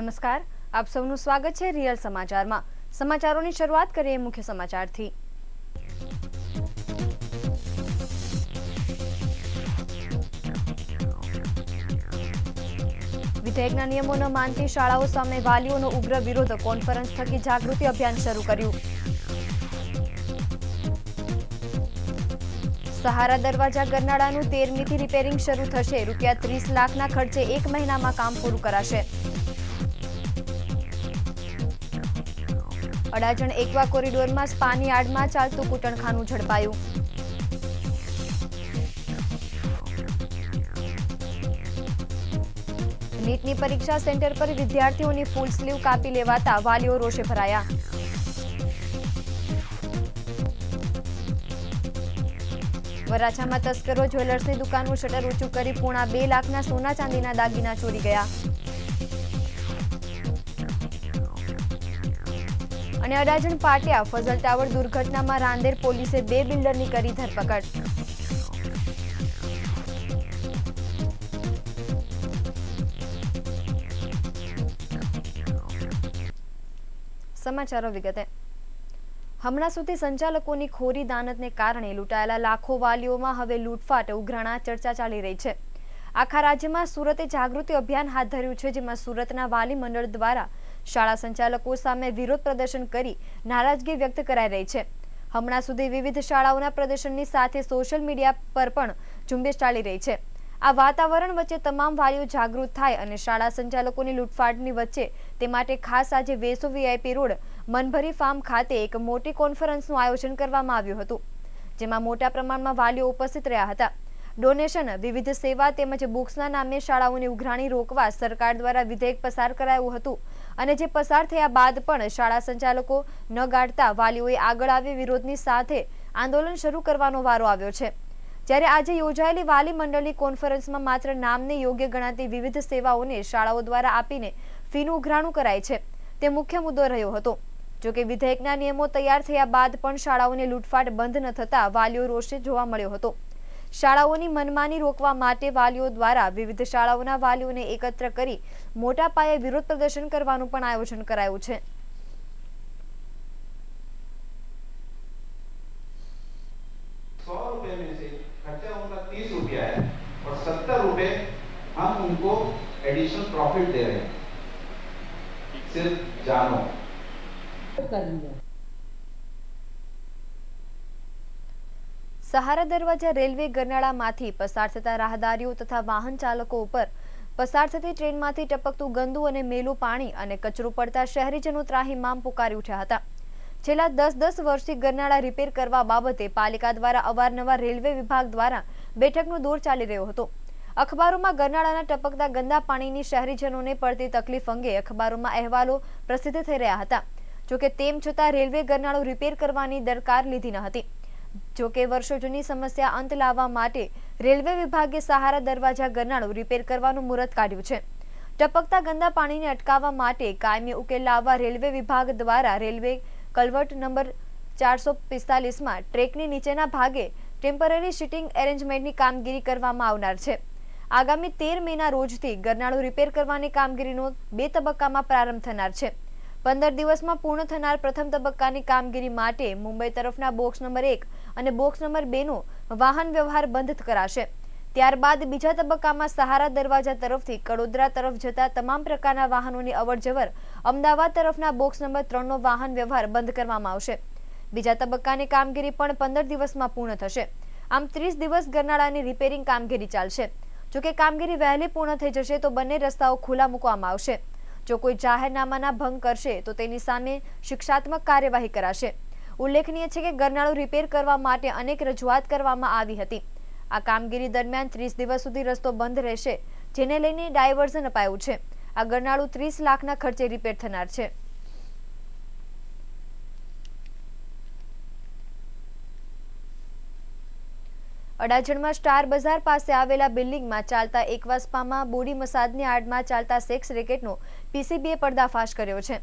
નમસ્કાર, આપ સૌનું સ્વાગત છે રિયલ સમાચારમાં। સમાચારોની શરૂઆત કરીએ મુખ્ય સમાચારથી। વિધેયકના નિયમો ન માનતી શાળાઓ સામે વાલીઓનો ઉગ્ર વિરોધ, કોન્ફરન્સ થકી જાગૃતિ અભિયાન શરૂ કર્યું। સહારા દરવાજા ગરનાળાનું 13મીથી રિપેરિંગ શરૂ થશે। રૂપિયા 30 લાખના ખર્ચે 1 મહિનામાં કામ પૂરું કરાશે। અડાજણ એકવા કોરિડોરમાં સ્પાની યાર્ડમાં ચાલતું કૂટણખાનું ઝડપાયું। નીટની પરીક્ષા સેન્ટર પર વિદ્યાર્થીઓની ફૂલ સ્લીવ કાપી લેવાતા વાલીઓ રોષે ભરાયા। વરાછામાં તસ્કરો જ્વેલર્સની દુકાનનું શટર ઊંચું કરી પૂણા 2 લાખના સોના ચાંદીના દાગીના ચોરી ગયા। અને અડાજણ પાટિયા ફઝલ ટાવર દુર્ઘટનામાં રાંદેર પોલીસે 2 બિલ્ડરની કરી ધરપકડ। સમાચારો વિગતે। હમણાં સુધી સંચાલકોની ખોરી દાનતને કારણે લૂંટાયેલા લાખો વાલીઓમાં હવે લૂંટફાટ ઉઘરાણા ચર્ચા ચાલી રહી છે। આખા રાજ્યમાં સુરતે જાગૃતિ અભિયાન હાથ ધર્યું છે, જેમાં સુરતના વાલી મંડળ દ્વારા શાળા સંચાલકો સામે વિરોધ પ્રદર્શન કરી નારાજગી વ્યક્ત કરાઈ રહી છે। હમણાં સુધી વિવિધ શાળાઓના પ્રદર્શનની સાથે સોશિયલ મીડિયા પર પણ ઝુંબેશ ચાલી રહી છે। આ વાતાવરણ વચ્ચે તમામ વાલીઓ જાગૃત થાય અને શાળા સંચાલકોની લૂંટફાટની વચ્ચે તે માટે ખાસ આજે વેસો વીઆઈપી રોડ મનભરી ફાર્મ ખાતે એક મોટી કોન્ફરન્સનું આયોજન કરવામાં આવ્યું હતું, જેમાં મોટા પ્રમાણમાં વાલીઓ ઉપસ્થિત રહ્યા હતા। ડોનેશન, વિવિધ સેવા તેમજ બુક્સના નામે શાળાઓની ઉઘરાણી રોકવા સરકાર દ્વારા વિધેયક પસાર કરાયું હતું અને જે પસાર થયા બાદ પણ શાળા સંચાલકો ન ગાંઠતા વાલીઓએ આગળ આવી વિરોધની સાથે આંદોલન શરૂ કરવાનો વારો આવ્યો છે। જ્યારે આજે યોજાયેલી વાલી મંડળની કોન્ફરન્સમાં માત્ર નામને યોગ્ય ગણાતી વિવિધ સેવાઓને શાળાઓ દ્વારા આપીને ફીનું ઉઘરાણું કરાય છે, તે મુખ્ય મુદ્દો રહ્યો હતો। જોકે વિધેયકના નિયમો તૈયાર થયા બાદ પણ શાળાઓની લૂંટફાટ બંધ ન થતા વાલીઓ રોષે જોવા મળ્યો હતો। શાળાઓની મનમાની રોકવા માટે વાલીઓ દ્વારા વિવિધ શાળાઓના વાલીઓને એકત્ર કરી મોટા પાયે વિરોધ પ્રદર્શન કરવાનું પણ આયોજન કરાયું છે। और 70 रुपए हम उनको एडिशनल प्रॉफिट दे रहे हैं, सिर्फ जानो। સહારા દરવાજા રેલવે ગરનાળામાંથી પસાર થતા રાહદારીઓ તથા વાહન ચાલકો ઉપર પસાર થતી ટ્રેનમાંથી ટપકતું ગંદુ અને મેલું પાણી અને કચરો પડતા શહેરીજનો ત્રાહિમામ પુકારી ઉઠ્યા હતા। છેલ્લા 10 વર્ષથી ગરનાળા રિપેર કરવા બાબતે પાલિકા દ્વારા અવારનવાર રેલવે વિભાગ દ્વારા બેઠકનો દોર ચાલી રહ્યો હતો। અખબારોમાં ગરનાળાના ટપકતા ગંદા પાણીની શહેરીજનોને પડતી તકલીફ અંગે અખબારોમાં અહેવાલો પ્રસિદ્ધ થઈ રહ્યા હતા। જોકે તેમ છતાં રેલવે ગરનાળો રિપેર કરવાની દરકાર લીધી ન હતી। જોકે વર્ષો જૂની સમસ્યા અંત લાવવા માટે રેલવે વિભાગે સહારા દરવાજા ગરનાળું રિપેર કરવાનું મુહૂર્ત કાઢ્યું છે। ટપકતા ગંદા પાણીને અટકાવવા માટે કાયમી ઉકેલ લાવવા રેલવે વિભાગ દ્વારા રેલવે કલવર્ટ નંબર 445માં ટ્રેકની નીચેના ભાગે ટેમ્પરરી સીટિંગ એરેન્જમેન્ટની કામગીરી કરવામાં આવનાર છે। આગામી 13 મેના રોજથી ગરનાળું રિપેર કરવાની કામગીરીનો 2 તબક્કામાં પ્રારંભ થનાર છે। 15 દિવસમાં પૂર્ણ થનાર પ્રથમ તબક્કાની કામગીરી માટે મુંબઈ તરફના બોક્સ નંબર 1 અને બોક્સ નંબર 2નો વાહન વ્યવહાર બંધ કરાશે। ત્યારબાદ બીજા તબક્કામાં સહારા દરવાજા તરફથી કડોદરા તરફ જતા તમામ પ્રકારના વાહનોની અવરજવર, અમદાવાદ તરફના બોક્સ નંબર 3નો વાહન વ્યવહાર બંધ કરવામાં આવશે। બીજા તબક્કાની કામગીરી પણ 15 દિવસમાં પૂર્ણ થશે। આમ 30 દિવસ ગરનાળાની રિપેરિંગ કામગીરી ચાલશે। જોકે કામગીરી વહેલી પૂર્ણ થઈ જશે તો બંને રસ્તાઓ ખુલ્લા મૂકવામાં આવશે। જો કોઈ જાહેરનામાના ભંગ કરશે તો તેની સામે શિક્ષાત્મક કાર્યવાહી કરાશે। ઉલ્લેખનીય છે કે ગરનાળું રિપેર કરવા માટે અનેક રજૂઆત કરવામાં આવી હતી। આ કામગીરી દરમિયાન 30 દિવસ સુધી રસ્તો બંધ રહેશે, જેને લઈને ડાયવર્ઝન અપાયું છે। આ ગરનાળું 30 લાખના ખર્ચે રિપેર થનાર છે। અડાજણમાં સ્ટાર બજાર પાસે આવેલા બિલ્ડિંગમાં ચાલતા એકવા સ્પામાં બોડી મસાજની આડમાં ચાલતા સેક્સ રેકેટનો પીસીબીએ પર્દાફાશ કર્યો છે।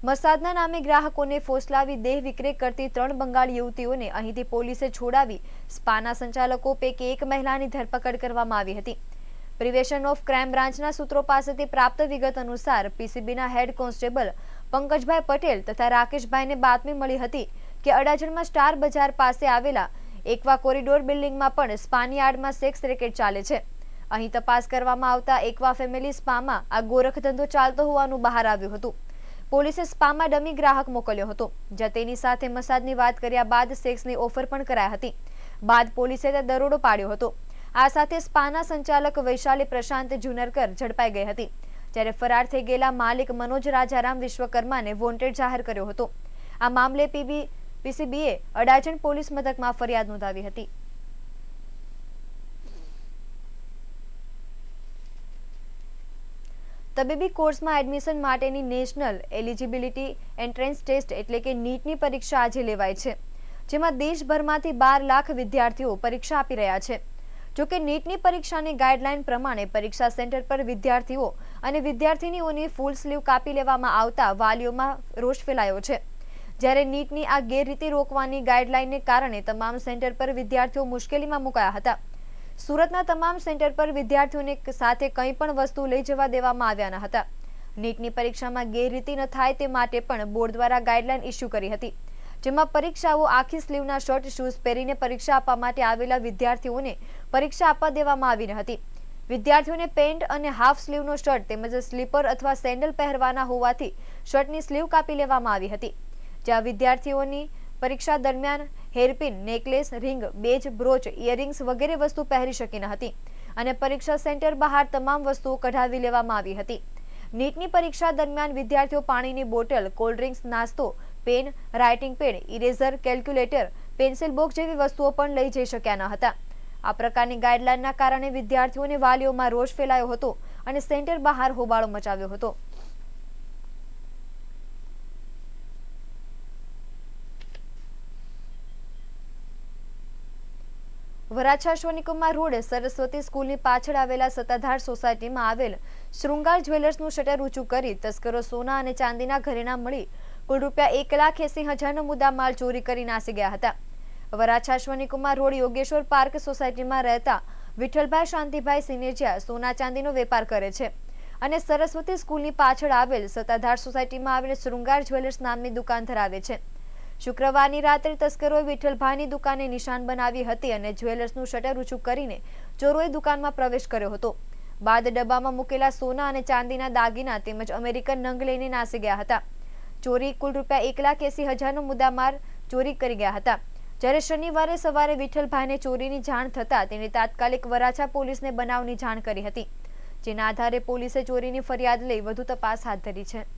મસાજના નામે ગ્રાહકોને ફોસલાવી દેહ વિક્રય કરતી 3 બંગાળી યુવતીઓને અહીંથી પોલીસે છોડાવી સ્પાના સંચાલકો પૈકી એક મહિલાની ધરપકડ કરવામાં આવી હતી। પ્રિવેશન ઓફ ક્રાઇમ બ્રાન્ચના સૂત્રો પાસેથી પ્રાપ્ત વિગત અનુસાર પીસીબીના હેડ કોન્સ્ટેબલ પંકજભાઈ પટેલ તથા રાકેશભાઈને બાતમી મળી હતી કે અડાજણમાં સ્ટાર બજાર પાસે આવેલા એકવા કોરિડોર બિલ્ડિંગમાં પણ સ્પાની યાર્ડમાં સેક્સ રેકેટ ચાલે છે. અહીં તપાસ કરવામાં આવતા એકવા ફેમિલી સ્પામાં આ ગોરખ ધંધો ચાલતો હોવાનું બહાર આવ્યું હતું. પોલીસે સ્પામાં ડમી ગ્રાહક મોકલ્યો હતો, જ્યાં તેની સાથે મસાજની વાત કર્યા બાદ સેક્સની ઓફર પણ કરાઈ હતી. બાદ પોલીસે તે દરોડો પાડ્યો હતો. આ સાથે સ્પાના સંચાલક વૈશાલી પ્રશાંત જુનરકર ઝડપાઈ ગઈ હતી, જ્યારે ફરાર થઈ ગયેલા માલિક મનોજ રાજારામ વિશ્વકર્માને વોન્ટેડ જાહેર કર્યો હતો. આ મામલે પીસીબીએ અડાજણ પોલીસ મથકમાં ફરિયાદ નોંધાવી હતી. તબીબી કોર્સમાં એડમિશન માટેની નેશનલ એલિજિબિલિટી એન્ટ્રન્સ ટેસ્ટ એટલે કે નીટની પરીક્ષા આજે લેવાય છે, જેમાં દેશભરમાંથી 12 લાખ વિદ્યાર્થીઓ પરીક્ષા આપી રહ્યા છે. જોકે નીટની પરીક્ષાની ગાઈડલાઈન પ્રમાણે પરીક્ષા સેન્ટર પર વિદ્યાર્થીઓ અને વિદ્યાર્થીનીઓની ફૂલ સ્લીવ કાપી લેવામાં આવતા વાલીઓમાં રોષ ફેલાયો છે. જ્યારે નીટની આ ગેરરીતિ રોકવાની ગાઈડલાઈનને કારણે તમામ સેન્ટર પર વિદ્યાર્થીઓ મુશ્કેલીમાં મુકાયા હતા. સુરતના તમામ સેન્ટર પર વિદ્યાર્થીઓને સાથે કંઈ પણ વસ્તુ લઈ જવા દેવામાં આવ્યા ન હતા. નીટની પરીક્ષામાં ગેરરીતિ ન થાય તે માટે પણ બોર્ડ દ્વારા ગાઈડલાઈન ઇસ્યુ કરી હતી, જેમાં પરીક્ષાઓ આખી સ્લીવના શર્ટ શૂઝ પહેરીને પરીક્ષા આપવા માટે આવેલા વિદ્યાર્થીઓને પરીક્ષા આપવા દેવામાં આવી ન હતી. વિદ્યાર્થીઓને પેન્ટ અને હાફ સ્લીવનો શર્ટ તેમજ સ્લીપર અથવા સેન્ડલ પહેરવાના હોવાથી શર્ટની સ્લીવ કાપી લેવામાં આવી હતી. જ્યાં વિદ્યાર્થીઓની પરીક્ષા દરમિયાન હેરપિન, નેકલેસ, રિંગ, બેજ, બ્રોચ, ઇયરિંગ્સ વગેરે વસ્તુ પહેરી શકી ન હતી અને પરીક્ષા સેન્ટર બહાર તમામ વસ્તુઓ કઢાવી લેવામાં આવી હતી. નીટની પરીક્ષા દરમિયાન વિદ્યાર્થીઓ પાણીની બોટલ, કોલ્ડ ડ્રિંક્સ, નાસ્તો, pen, writing pad, eraser, calculator, pencil box જેવી વસ્તુઓ પણ લઈ જઈ શક્યા ન હતા. આ પ્રકારની ગાઈડલાઈનના કારણે વિદ્યાર્થીઓ અને વાલીઓમાં રોષ ફેલાયો હતો અને સેન્ટર બહાર હોબાળો મચાવ્યો હતો. વરાછા શોનિકુમાર રોડ સરસ્વતી સ્કૂલની પાછળ આવેલા સત્તાધાર સોસાયટીમાં આવેલ શૃંગાર જ્વેલર્સનું શટર ઊંચું કરી તસ્કરો સોના અને ચાંદીના ઘરેણાં મળી કુલ ₹1,80,000નો મુદ્દામાલ ચોરી કરી નાસી ગયા હતા. વરાછા શોનિકુમાર રોડ યોગેશ્વર પાર્ક સોસાયટીમાં રહેતા વિઠ્ઠલભાઈ શાંતિભાઈ સિનેજિયા સોના ચાંદીનો વેપાર કરે છે અને સરસ્વતી સ્કૂલની પાછળ આવેલ સત્તાધાર સોસાયટીમાં આવેલ શૃંગાર જ્વેલર્સ નામની દુકાન ધરાવે છે. શુક્રવારની રાત્રે તસ્કરોએ વિઠ્ઠલભાઈની દુકાને નિશાન બનાવી હતી અને જ્વેલર્સનું શટર ઊંચું કરીને ચોરોએ દુકાનમાં પ્રવેશ કર્યો હતો. બાદ ડબ્બામાં મૂકેલા સોના અને ચાંદીના દાગીના તેમજ અમેરિકન નંગ લઈને નાસી ગયા હતા. ચોરી કુલ ₹1,80,000નો મુદ્દામાલ ચોરી કરી ગયા હતા. જ્યારે શનિવારે સવારે વિઠ્ઠલભાઈને ચોરીની જાણ થતાં તેણે તાત્કાલિક વરાછા પોલીસને બનાવની જાણ કરી હતી, જેના આધારે પોલીસે ચોરીની ફરિયાદ લઈ વધુ તપાસ હાથ ધરી છે.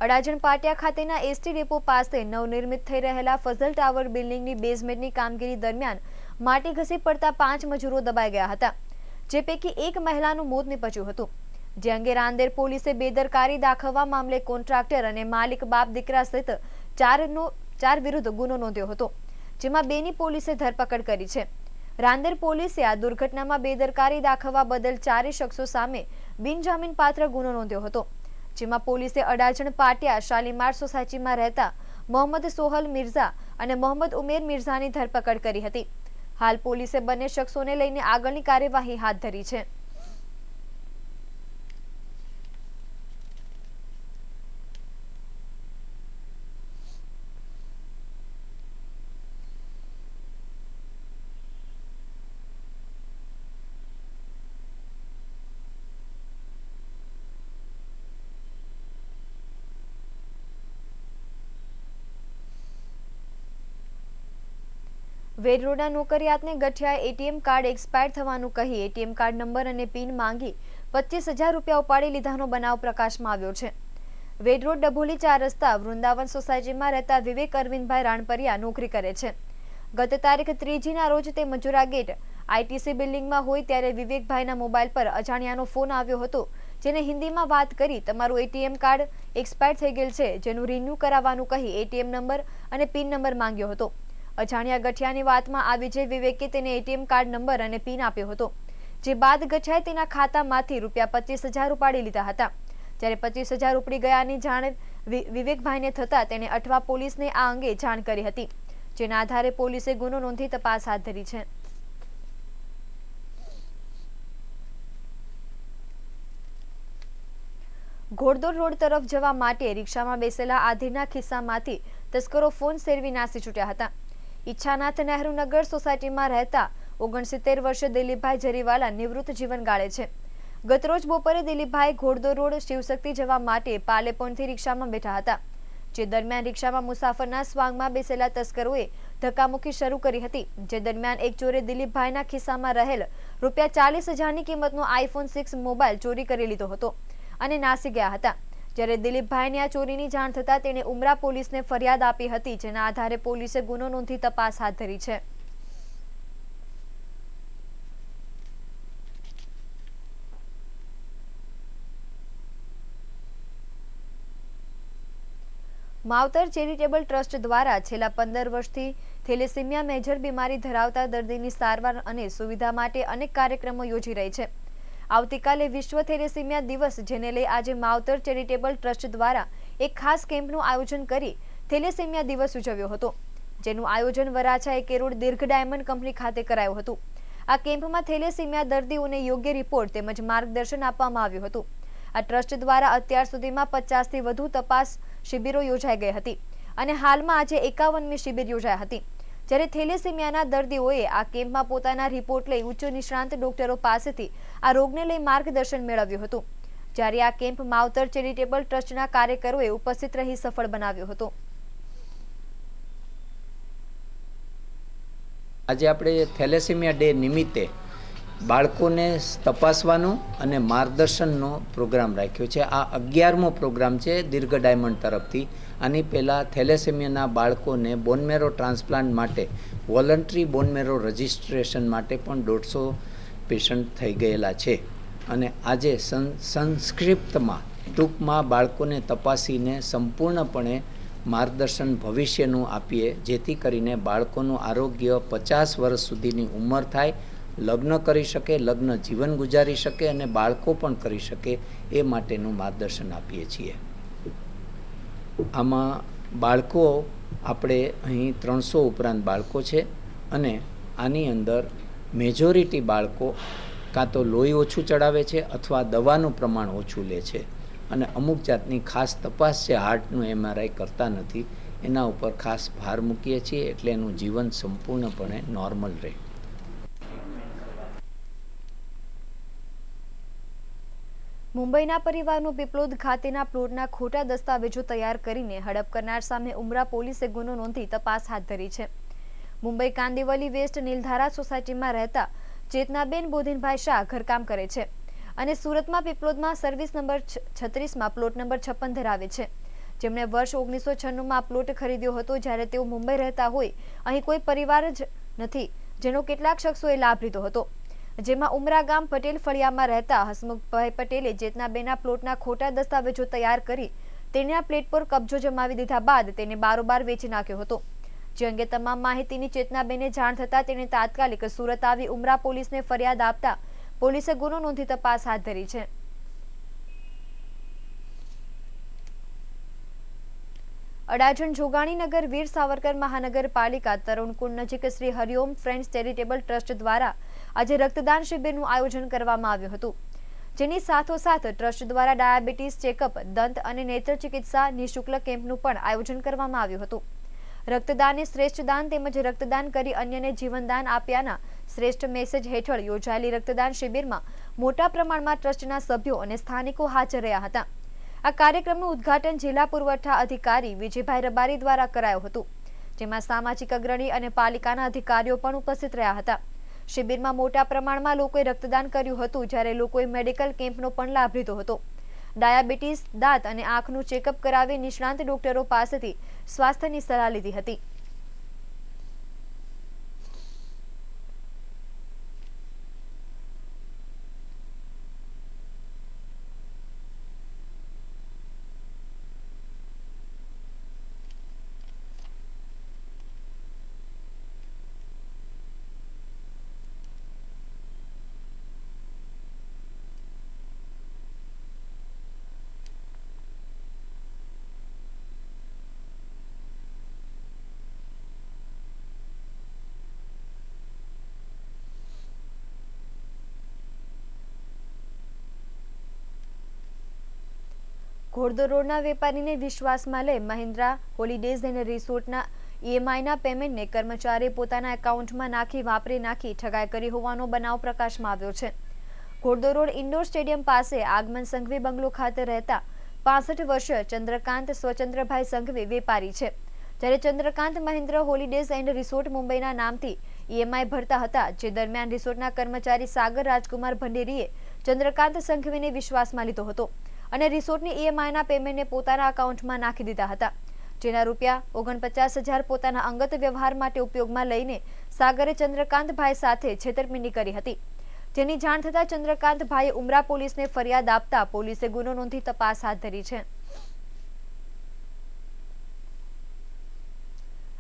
અડાજણ પાટિયા ખાતેના એસટી ડેપો પાસે નવનિર્મિત થઈ રહેલા ફઝલ ટાવર બિલ્ડિંગની બેઝમેન્ટની કામગીરી દરમિયાન માટી ઘસી પડતા 5 મજૂરો દબાઈ ગયા હતા, જે પૈકી એક મહિલાનું મોત નીપજ્યું હતું. જે અંગે રાંદેર પોલીસે બેદરકારી દાખવવા મામલે કોન્ટ્રાક્ટર અને માલિક બાપ દીકરા સહિત 4 વિરુદ્ધ ગુનો નોંધ્યો હતો, જેમાં 2ની પોલીસે ધરપકડ કરી છે. રાંદેર પોલીસે આ દુર્ઘટનામાં બેદરકારી દાખવવા બદલ 4 શખ્સો સામે બિનજામીનપાત્ર ગુનો નોંધ્યો હતો, જેમાં પોલીસે અડાજણ પાટિયા શાલીમાર સોસાયટીમાં રહેતા મોહમ્મદ સોહલ મિર્ઝા અને મોહમ્મદ ઉમેર મિર્ઝાની ધરપકડ કરી હતી. હાલ પોલીસે બંને શખ્સોને લઈને આગળની કાર્યવાહી હાથ ધરી છે. વેડ રોડના નોકરિયાતને ગઠિયાએ એટીએમ કાર્ડ એક્સપાયર થવાનું કહી એટીએમ કાર્ડ નંબર અને પિન માંગી ₹25,000 ઉપાડી લીધાનો બનાવ પ્રકાશમાં આવ્યો છે. વેડ રોડ ડભોલી 4 રસ્તા વૃંદાવન સોસાયટીમાં રહેતા વિવેક અરવિંદભાઈ રાણપરિયા નોકરી કરે છે. ગત તારીખ 3 રોજ તે મજૂરા ગેટ આઈટીસી બિલ્ડિંગમાં હોય ત્યારે વિવેકભાઈના મોબાઈલ પર અજાણ્યાનો ફોન આવ્યો હતો, જેને હિન્દીમાં વાત કરી તમારું એટીએમ કાર્ડ એક્સપાયર થઈ ગયેલ છે, જેનું રિન્યુ કરાવવાનું કહી એટીએમ નંબર અને પિન નંબર માંગ્યો હતો. અજાણ્યા ગઠિયાની વાતમાં આવી જઈ વિવેકે તેને એટીએમ કાર્ડ નંબર અને પિન આપ્યો હતો, જે બાદ ગઠિયાએ તેના ખાતામાંથી ₹25,000 ઉપાડી લીધા હતા. જ્યારે 25,000 ઉપડી ગયાની જાણ વિવેકભાઈને થતાં તેણે અઠવા પોલીસને આ અંગે જાણ કરી હતી, જેના આધારે પોલીસે ગુનો નોંધી તપાસ હાથ ધરી છે. ઘોડદોડ રોડ તરફ જવા માટે રિક્ષામાં બેસેલા આધીરના ખિસ્સામાંથી તસ્કરો ફોન સેરવી નાસી છૂટ્યા હતા. ઈચ્છાનાથ નહેરુ નગર સોસાયટીમાં રહેતા 69 વર્ષીય દિલીપભાઈ જરીવાલા નિવૃત્ત જીવન ગાળે છે. ગતરોજ બપોરે દિલીપભાઈ ઘોડદોડ રોડ શિવશક્તિ જવા માટે પાલેપોનથી રિક્ષામાં બેઠા હતા, જે દરમિયાન રિક્ષામાં મુસાફરના સ્વાંગમાં બેસેલા તસ્કરોએ ધક્કામુક્કી શરૂ કરી હતી. જે દરમિયાન એક ચોરે દિલીપભાઈના ખિસ્સામાં રહેલ ₹40,000ની કિંમતનો iPhone 6 મોબાઈલ ચોરી કરી લીધો હતો અને નાસી ગયા હતા. જ્યારે દિલીપભાઈને આ ચોરીની જાણ થતાં તેણે ઉમરા પોલીસને ફરિયાદ આપી હતી, જેના આધારે પોલીસે ગુનો નોંધી તપાસ હાથ ધરી છે. માવતર ચેરિટેબલ ટ્રસ્ટ દ્વારા છેલ્લા 15 વર્ષથી થેલેસીમિયા મેજર બીમારી ધરાવતા દર્દીની સારવાર અને સુવિધા માટે અનેક કાર્યક્રમો યોજી રહી છે. આવતીકાલે વિશ્વ થેલેસીમિયા દિવસ, જેને લઈ આજે માવતર ચેરિટેબલ ટ્રસ્ટ દ્વારા એક ખાસ કેમ્પનું આયોજન કરી થેલેસીમિયા દિવસ ઉજવ્યો હતો, જેનું આયોજન વરાછા એકે રોડ દીર્ઘ ડાયમંડ કંપની ખાતે કરાયું હતું. આ કેમ્પમાં થેલેસીમિયા દર્દીઓને યોગ્ય રિપોર્ટ તેમજ માર્ગદર્શન આપવામાં આવ્યું હતું. આ ટ્રસ્ટ દ્વારા અત્યાર સુધીમાં 50થી વધુ તપાસ શિબિરો યોજાઈ ગઈ હતી અને હાલમાં આજે 51મી શિબિર યોજાઈ હતી. જ્યારે થેલેસીમિયાના દર્દીઓએ આ કેમ્પમાં પોતાના રિપોર્ટ લઈ ઉચ્ચ નિષ્ણાંત ડોક્ટરો પાસેથી આ રોગને લઈ માર્ગદર્શન મેળવ્યું હતું. જ્યારે આ કેમ્પ માવતર ચેરિટેબલ ટ્રસ્ટના કાર્યકરોએ ઉપસ્થિત રહી સફળ બનાવ્યો હતો. આજે આપણે થેલેસીમિયા ડે નિમિત્તે બાળકોને તપાસવાનો અને માર્ગદર્શનનો પ્રોગ્રામ રાખ્યો છે. આ 11મો પ્રોગ્રામ છે દીર્ઘ ડાયમંડ તરફથી. આની પહેલાં થેલેસેમિયાના બાળકોને બોનમેરો ટ્રાન્સપ્લાન્ટ માટે વોલન્ટરી બોનમેરો રજિસ્ટ્રેશન માટે પણ 150 પેશન્ટ થઈ ગયેલા છે. અને આજે સંક્ષિપ્તમાં ટૂંકમાં બાળકોને તપાસીને સંપૂર્ણપણે માર્ગદર્શન ભવિષ્યનું આપીએ, જેથી કરીને બાળકોનું આરોગ્ય 50 વર્ષ સુધીની ઉંમર થાય, લગ્ન કરી શકે, લગ્ન જીવન ગુજારી શકે અને બાળકો પણ કરી શકે, એ માટેનું માર્ગદર્શન આપીએ છીએ. આમાં બાળકો આપણે અહીં 300 ઉપરાંત બાળકો છે અને આની અંદર મેજોરિટી બાળકો કાં તો લોહી ઓછું ચડાવે છે અથવા દવાનું પ્રમાણ ઓછું લે છે અને અમુક જાતની ખાસ તપાસ છે, હાર્ટનું MRI કરતા નથી, એના ઉપર ખાસ ભાર મૂકીએ છીએ, એટલે એનું જીવન સંપૂર્ણપણે નોર્મલ રહે. મુંબઈના પરિવારનું પીપલોદ ખાતેના પ્લોટના ખોટા દસ્તાવેજો તૈયાર કરીને હડપ કરનાર સામે ઉમરા પોલીસે ગુનો નોંધી તપાસ હાથ ધરી છે. મુંબઈ કાંદિવલી વેસ્ટ નીલધારા સોસાયટીમાં રહેતા ચેતનાબેન બોધિનભાઈ શાહ ઘરકામ કરે છે અને સુરતમાં પીપલોદમાં સર્વિસ નંબર 36માં પ્લોટ નંબર 56 ધરાવે છે, જેમણે વર્ષ 1996માં પ્લોટ ખરીદ્યો હતો. જ્યારે તેઓ મુંબઈ રહેતા હોય, અહીં કોઈ પરિવાર જ નથી, જેનો કેટલાક શખ્સોએ લાભ લીધો હતો. જેમાં ઉમરા ગામ પટેલ ફળિયામાં રહેતા હસમુખભાઈ પટેલે ચેતનાબેનના પ્લોટના ખોટા દસ્તાવેજો તૈયાર કરી તેના પ્લેટ પર કબજો જમાવી દીધા બાદ તેને બારોબાર વેચી નાખ્યો હતો. જે અંગે તમામ માહિતીની ચેતનાબેને જાણ થતાં તેણે તાત્કાલિક સુરત આવી ઉમરા પોલીસને ફરિયાદ આપતા પોલીસે ગુનો નોંધી તપાસ હાથ ધરી છે. અડાજણ જોગાણીનગર વીર સાવરકર મહાનગરપાલિકા તરુણકુંડ નજીક Shri Hariom friends charitable trust દ્વારા આજે રક્તદાન શિબિરનું આયોજન કરવામાં આવ્યું હતું, જેની સાથોસાથ ટ્રસ્ટ દ્વારા ડાયાબિટીસ ચેકઅપ, દંત અને નેત્ર ચિકિત્સા નિઃશુલ્ક કેમ્પનું પણ આયોજન કરવામાં આવ્યું હતું. રક્તદાન એ શ્રેષ્ઠ દાન તેમજ રક્તદાન કરી અન્યને જીવનદાન આપ્યાના શ્રેષ્ઠ મેસેજ હેઠળ યોજાયેલી રક્તદાન શિબિરમાં મોટા પ્રમાણમાં ટ્રસ્ટના સભ્યો અને સ્થાનિકો હાજર રહ્યા હતા. આ કાર્યક્રમનું ઉદ્ઘાટન જિલ્લા પુરવઠા અધિકારી વિજયભાઈ રબારી દ્વારા કરાયું હતું, જેમાં સામાજિક અગ્રણી અને પાલિકાના અધિકારીઓ પણ ઉપસ્થિત રહ્યા હતા. શિબિરમાં મોટા પ્રમાણમાં લોકોએ રક્તદાન કર્યું હતું, જ્યારે લોકોએ મેડિકલ કેમ્પનો પણ લાભ લીધો હતો. ડાયાબિટીસ, દાંત અને આંખનું ચેકઅપ કરાવી નિષ્ણાંત ડોક્ટરો પાસેથી સ્વાસ્થ્યની સલાહ લીધી હતી. ઘોડદોડ રોડના વેપારીને વિશ્વાસમાં લઈ મહિન્દ્રા હોલિડેઝ એન્ડ રિસોર્ટના ઈએમઆઈના પેમેન્ટને કર્મચારીએ પોતાના એકાઉન્ટમાં નાખી ઠગાઈ કરી હોવાનો બનાવ પ્રકાશમાં આવ્યો છે. ઘોડદોડ રોડ ઇન્ડોર સ્ટેડિયમ પાસે આગમન સંઘવી બંગલો ખાતે રહેતા 65 વર્ષીય ચંદ્રકાંત સ્વચંદ્રભાઈ સંઘવી વેપારી છે. જ્યારે Chandrakant Mahindra holidays and resort મુંબઈના નામથી ઈએમઆઈ ભરતા હતા, જે દરમિયાન રિસોર્ટના કર્મચારી સાગર રાજકુમાર ભંડેરીએ ચંદ્રકાંત સંઘવીને વિશ્વાસમાં લીધો હતો અને રિસોર્ટની ઈએમઆઈના પેમેન્ટને પોતાના એકાઉન્ટમાં નાખી દીધા હતા, જેના રૂપિયા 49,000 પોતાના અંગત વ્યવહાર માટે ઉપયોગમાં લઈને સાગરે ચંદ્રકાંતભાઈ સાથે છેતરપિંડી કરી હતી. જેની જાણ થતાં ચંદ્રકાંતભાઈએ ઉમરા પોલીસને ફરિયાદ આપતા પોલીસે ગુનો નોંધી તપાસ હાથ ધરી છે.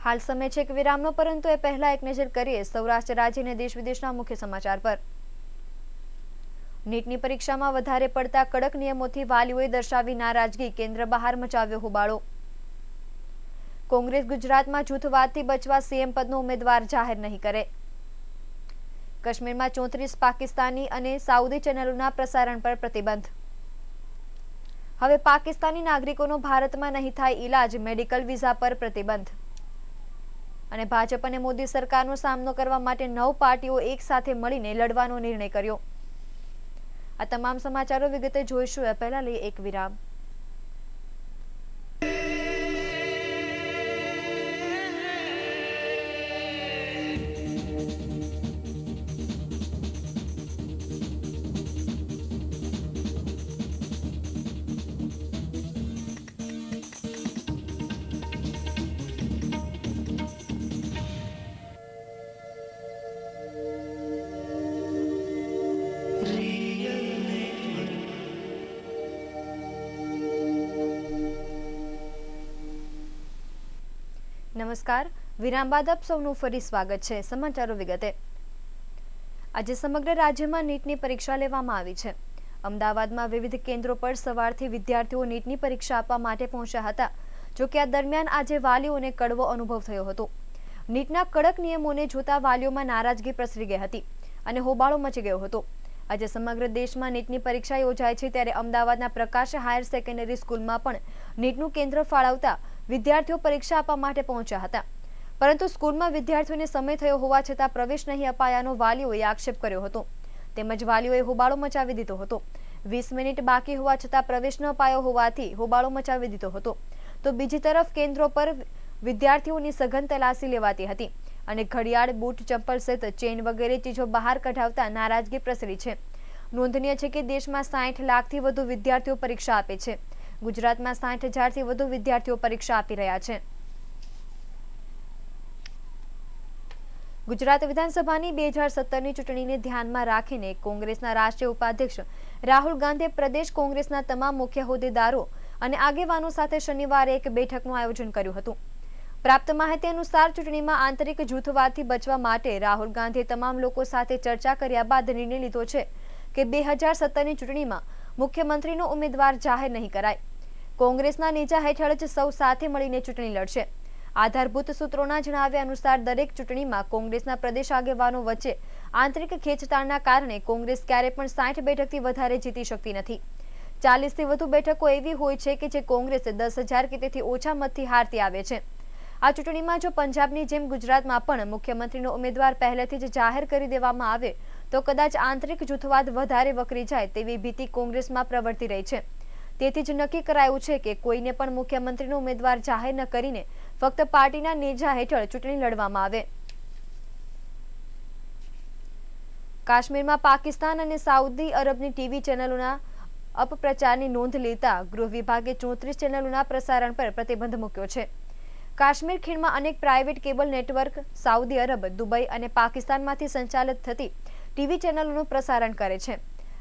હાલ સમય છે એક વિરામનો, પરંતુ એ પહેલા એક નજર કરીએ સૌરાષ્ટ્ર રાજ્ય અને દેશ વિદેશના મુખ્ય સમાચાર પર. નીટની પરીક્ષામાં વધારે પડતા કડક નિયમોથી વાલીઓએ દર્શાવી નારાજગી, કેન્દ્ર બહાર મચાવ્યો હોબાળો. કોંગ્રેસ ગુજરાતમાં જૂથવાદથી બચવા સીએમ પદનો ઉમેદવાર જાહેર નહીં કરે. કાશ્મીરમાં 34 પાકિસ્તાની અને સાઉદી ચેનલોના પ્રસારણ પર પ્રતિબંધ. હવે પાકિસ્તાની નાગરિકોનો ભારતમાં નહીં થાય ઈલાજ, મેડિકલ વિઝા પર પ્રતિબંધ. અને ભાજપ અને મોદી સરકારનો સામનો કરવા માટે 9 પાર્ટીઓ એક સાથે મળીને લડવાનો નિર્ણય કર્યો. આ તમામ સમાચારો વિગતે જોઈશું. એ પહેલા લઈએ એક વિરામ. નમસ્કાર. વિરામ બાદ આપ સૌનું ફરી સ્વાગત છે. સમાચારો વિગતે. આજે સમગ્ર રાજ્યમાં નીટની પરીક્ષા લેવામાં આવી છે. અમદાવાદમાં વિવિધ કેન્દ્રો પર સવારથી વિદ્યાર્થીઓ નીટની પરીક્ષા આપવા માટે પહોંચ્યા હતા. જોકે આ દરમિયાન આજે વાલીઓને કડવો અનુભવ થયો હતો. નીટના કડક નિયમોને જોતા વાલીઓમાં નારાજગી પ્રસરી ગઈ હતી અને હોબાળો મચી ગયો હતો. આજે સમગ્ર દેશમાં નીટની પરીક્ષા યોજાય છે, ત્યારે અમદાવાદના પ્રકાશ હાયર સેકન્ડરી સ્કૂલમાં પણ નીટનું કેન્દ્ર ફાળવતા વિદ્યાર્થીઓ પરીક્ષા આપવા માટે પહોંચ્યા હતા, પરંતુ સ્કૂલમાં વિદ્યાર્થીઓને સમય થયો હોવા છતાં પ્રવેશ નહીં અપાયાનો વાલીઓએ આક્ષેપ કર્યો હતો. તેમજ વાલીઓએ હોબાળો મચાવી દીધો હતો. 20 મિનિટ બાકી હોવા છતાં પ્રવેશ ન અપાયો હોવાથી હોબાળો મચાવી દીધો હતો. તો બીજી તરફ કેન્દ્રો પર વિદ્યાર્થીઓની સઘન તલાશી લેવાતી હતી અને ઘડિયાળ, બૂટ, ચંપલ સહિત ચેઇન વગેરે ચીજો બહાર કઢાવતા નારાજગી પ્રસરી છે. નોંધનીય છે કે દેશમાં 60 લાખથી વધુ વિદ્યાર્થીઓ પરીક્ષા આપે છે. ગુજરાતમાં 60,000થી વધુ વિદ્યાર્થીઓ પરીક્ષા આપી રહ્યા છે. ગુજરાત વિધાનસભાની 2017ની ચૂંટણીને ધ્યાનમાં રાખીને કોંગ્રેસના રાષ્ટ્રીય ઉપાધ્યક્ષ રાહુલ ગાંધીએ પ્રદેશ કોંગ્રેસના તમામ મુખ્ય હોદ્દેદારો અને આગેવાનો સાથે શનિવારે એક બેઠકનું આયોજન કર્યું હતું. પ્રાપ્ત માહિતી અનુસાર ચૂંટણીમાં આંતરિક જૂથવાદથી બચવા માટે રાહુલ ગાંધીએ તમામ લોકો સાથે ચર્ચા કર્યા બાદ નિર્ણય લીધો છે કે 2017ની ચૂંટણીમાં મુખ્યમંત્રીનો ઉમેદવાર જાહેર નહીં કરાય. કોંગ્રેસના નેજા હેઠળ જ સૌ સાથે મળીને ચૂંટણી લડશે. આધારભૂત સૂત્રોના જણાવ્યા અનુસાર દરેક ચૂંટણીમાં કોંગ્રેસના પ્રદેશ આગેવાનો વચ્ચે આંતરિક ખેંચતાણના કારણે કોંગ્રેસ ક્યારે પણ 60 બેઠકથી વધારે જીતી શકતી નથી. 40થી વધુ બેઠકો એવી હોય છે કે જે કોંગ્રેસ 10,000 કે તેથી ઓછા મતથી હારતી આવે છે. આ ચૂંટણીમાં જો પંજાબની જેમ ગુજરાતમાં પણ મુખ્યમંત્રીનો ઉમેદવાર પહેલેથી જ જાહેર કરી દેવામાં આવે તો કદાચ આંતરિક જૂથવાદ વધારે વકરી જાય તેવી ભીતિ કોંગ્રેસમાં પ્રવર્તી રહી છે. તેથી જ નક્કી કરાયું છે કે કોઈને પણ મુખ્યમંત્રીનો ઉમેદવાર જાહેર ન કરીને ફક્ત પાર્ટીના નેજા હેઠળ ચૂંટણી લડવામાં આવે. કાશ્મીરમાં પાકિસ્તાન અને સાઉદી અરબની ટીવી ચેનલોના અપપ્રચારની નોંધ લેતા ગૃહ વિભાગે 34 ચેનલોના પ્રસારણ પર પ્રતિબંધ મૂક્યો છે. કાશ્મીર ખીણમાં અનેક private cable network Saudi Arab, Dubai અને પાકિસ્તાનમાંથી સંચાલિત થતી ટીવી ચેનલોનું પ્રસારણ કરે છે.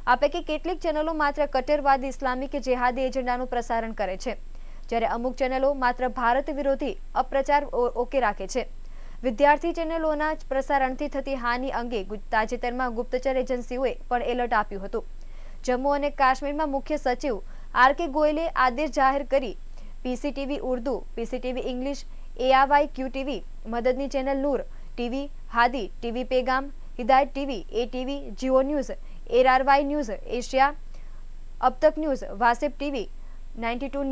આ પૈકી કેટલીક ચેનલો માત્ર કટ્ટરવાદી ઇસ્લામિક જેહાદી એજન્ડાનું પ્રસારણ કરે છે, જ્યારે અમુક ચેનલો માત્ર ભારત વિરોધી અપપ્રચાર ઓકે રાખે છે. વિદ્યાર્થી ચેનલોના પ્રસારણથી થતી હાનિ અંગે તાજેતરમાં ગુપ્તચર એજન્સીઓએ પણ એલર્ટ આપ્યું હતું. જમ્મુ અને કાશ્મીરમાં મુખ્ય સચિવ આર.કે. ગોયલે આદેશ જાહેર કરી PCTV Urdu, PCTV English, ARY QTV, મદદની channel Noor TV, Hadi TV, Paigham, Hidayat TV, ATV, Geo news, ARY news Asia, Ab Tak news, Wasif TV, 92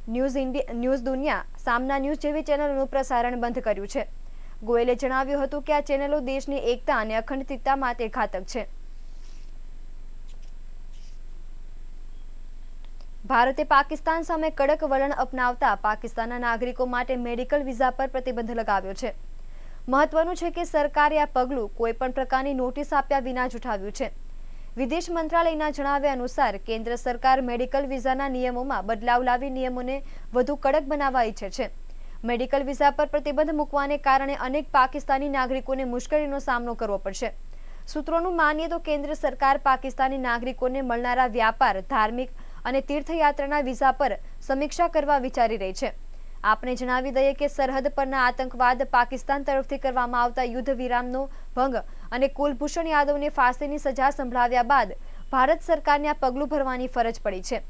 news, news Duniya, Samaa news જેવી ચેનલોનું પ્રસારણ બંધ કર્યું છે. ગોયલે જણાવ્યું હતું કે આ ચેનલો દેશની એકતા અને અખંડિતતા માટે ઘાતક છે. ભારતે પાકિસ્તાન સામે કડક વલણ અપનાવતા પાકિસ્તાનના નાગરિકો માટે મેડિકલ વિઝા પર પ્રતિબંધ લગાવ્યો છે. મહત્વનું છે કે સરકારે આ પગલું કોઈપણ પ્રકારની નોટિસ આપ્યા વિના જ ઉઠાવ્યું છે. વિદેશ મંત્રાલયના જણાવ્યા અનુસાર કેન્દ્ર સરકાર મેડિકલ વિઝાના નિયમોમાં બદલાવ લાવી નિયમોને વધુ કડક બનાવવા ઈચ્છે છે. મેડિકલ વિઝા પર પ્રતિબંધ મૂકવાને કારણે અનેક પાકિસ્તાની નાગરિકોને મુશ્કેલીનો સામનો કરવો પડશે. સૂત્રોનું માનીએ તો કેન્દ્ર સરકાર પાકિસ્તાની નાગરિકોને મળનારા વ્યાપાર, ધાર્મિક અને તીર્થયાત્રાના વિઝા પર સમીક્ષા કરવા વિચારી રહી છે. આપને જણાવી દઈએ કે સરહદ પરના આતંકવાદ, પાકિસ્તાન તરફથી કરવામાં આવતા યુદ્ધ વિરામનો ભંગ અને કુલભૂષણ યાદવને ફાંસીની સજા સંભળાવ્યા બાદ ભારત સરકારને આ પગલું ભરવાની ફરજ પડી છે.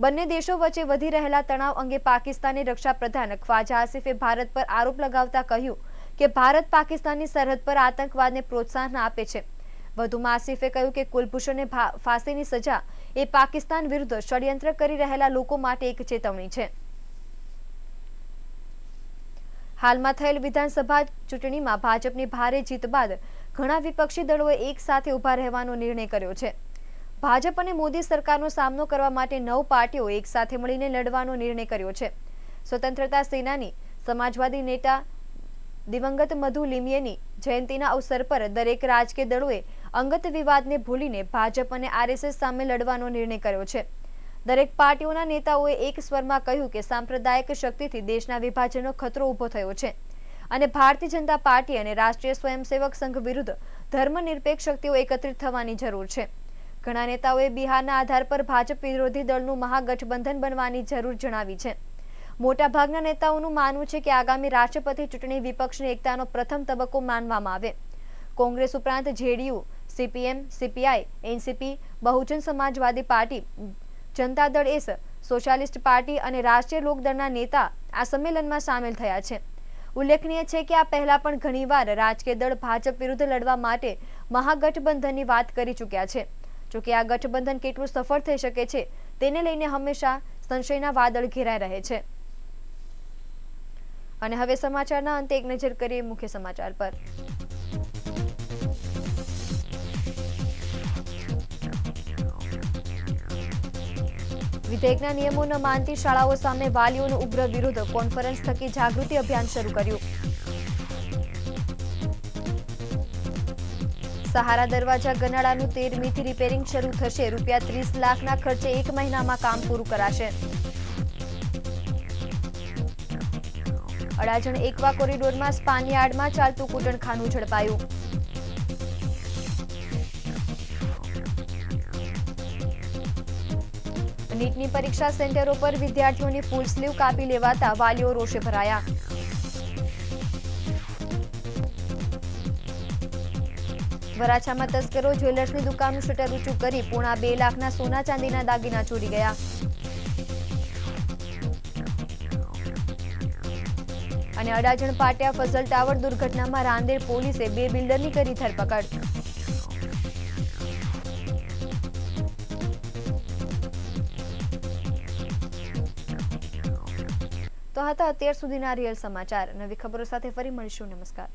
બંને દેશો વચ્ચે વધી રહેલા તણાવ અંગે પાકિસ્તાની રક્ષા પ્રધાન ખ્વાજા આસિફે ભારત પર આરોપ લગાવતા કહ્યું કે ભારત પાકિસ્તાનની સરહદ પર આતંકવાદને પ્રોત્સાહન આપે છે. વધુમાં આસિફે કહ્યું કે કુલભૂષણને ફાંસીની સજા એ પાકિસ્તાન વિરુદ્ધ ષડયંત્ર કરી રહેલા લોકો માટે એક ચેતવણી છે. હાલમાં થયેલ વિધાનસભા ચૂંટણીમાં ભાજપની ભારે જીત બાદ ઘણા વિપક્ષી દળોએ એક સાથે ઉભા રહેવાનો નિર્ણય કર્યો છે. ભાજપ અને મોદી સરકારનો સામનો કરવા માટે 9 પાર્ટીઓ એક સાથે મળીને લડવાનો નિર્ણય કર્યો છે. સ્વતંત્રતા સેનાની, સમાજવાદી નેતા દિવંગત મધુ લિમ્યેની જયંતિના અવસર પર દરેક રાજકીય દળોએ અંગત વિવાદને ભૂલીને ભાજપ અને આરએસએસ સામે લડવાનો નિર્ણય કર્યો છે. દરેક પાર્ટીઓના નેતાઓએ એક સ્વરમાં કહ્યું કે સાંપ્રદાયિક શક્તિથી દેશના વિભાજનનો ખતરો ઊભો થયો છે અને ભારતીય જનતા પાર્ટી અને રાષ્ટ્રીય સ્વયંસેવક સંઘ વિરુદ્ધ ધર્મનિરપેક્ષ શક્તિઓ એકત્રિત થવાની જરૂર છે. ઘણા નેતાઓએ બિહારના આધાર પર ભાજપ વિરોધી દળનું મહાગઠબંધન બનવાની જરૂર જણાવી છે. મોટાભાગના નેતાઓનું માનવું છે કે આગામી રાષ્ટ્રપતિ ચૂંટણી વિપક્ષની એકતાનો પ્રથમ તબક્કો માનવામાં આવે. કોંગ્રેસ ઉપરાંત JDU, CPM, CPI, NCP, Bahujan Samajwadi party, Janata Dal S, socialist party અને રાષ્ટ્રીય લોકદળના નેતા આ સંમેલનમાં સામેલ થયા છે. ઉલ્લેખનીય છે કે આ પહેલા પણ ઘણીવાર રાજકીય દળ ભાજપ વિરુદ્ધ લડવા માટે મહાગઠબંધનની વાત કરી ચૂક્યા છે. જોકે આ ગઠબંધન કેટલું સફળ થઈ શકે છે તેને લઈને હંમેશા સંશયના વાદળ ઘેરાઈ રહે છે. અને હવે સમાચારના અંતે એક નજર કરીએ મુખ્ય સમાચાર પર. વિધેયકના નિયમો ન માનતી શાળાઓ સામે વાલીઓનો ઉગ્ર વિરોધ, કોન્ફરન્સ થકી જાગૃતિ અભિયાન શરૂ કર્યું. સહારા દરવાજા ગનાળાનું 13મીથી રિપેરિંગ શરૂ થશે. ₹30 લાખના ખર્ચે 1 મહિનામાં કામ પૂરું કરાશે. અડાજણ એકવા કોરિડોરમાં સ્પાનિયાર્ડમાં ચાલતું કૂટણખાનું ઝડપાયું. નીટની પરીક્ષા સેન્ટરો પર વિદ્યાર્થીઓની ફૂલ સ્લીવ કાપી લેવાતા વાલીઓ રોષે ભરાયા. વરાછામાં તસ્કરો જ્વેલર્સની દુકાનનું શટર ઊંચું કરી પોણા 2 લાખના સોના ચાંદીના દાગીના ચોરી ગયા. અને અડાજણ પાટિયા ફઝલ ટાવર દુર્ઘટનામાં રાંદેર પોલીસે 2 બિલ્ડરની કરી ધરપકડ. તો હતા અત્યાર સુધીના રિયલ સમાચાર. નવી ખબરો સાથે ફરી મળીશું. નમસ્કાર.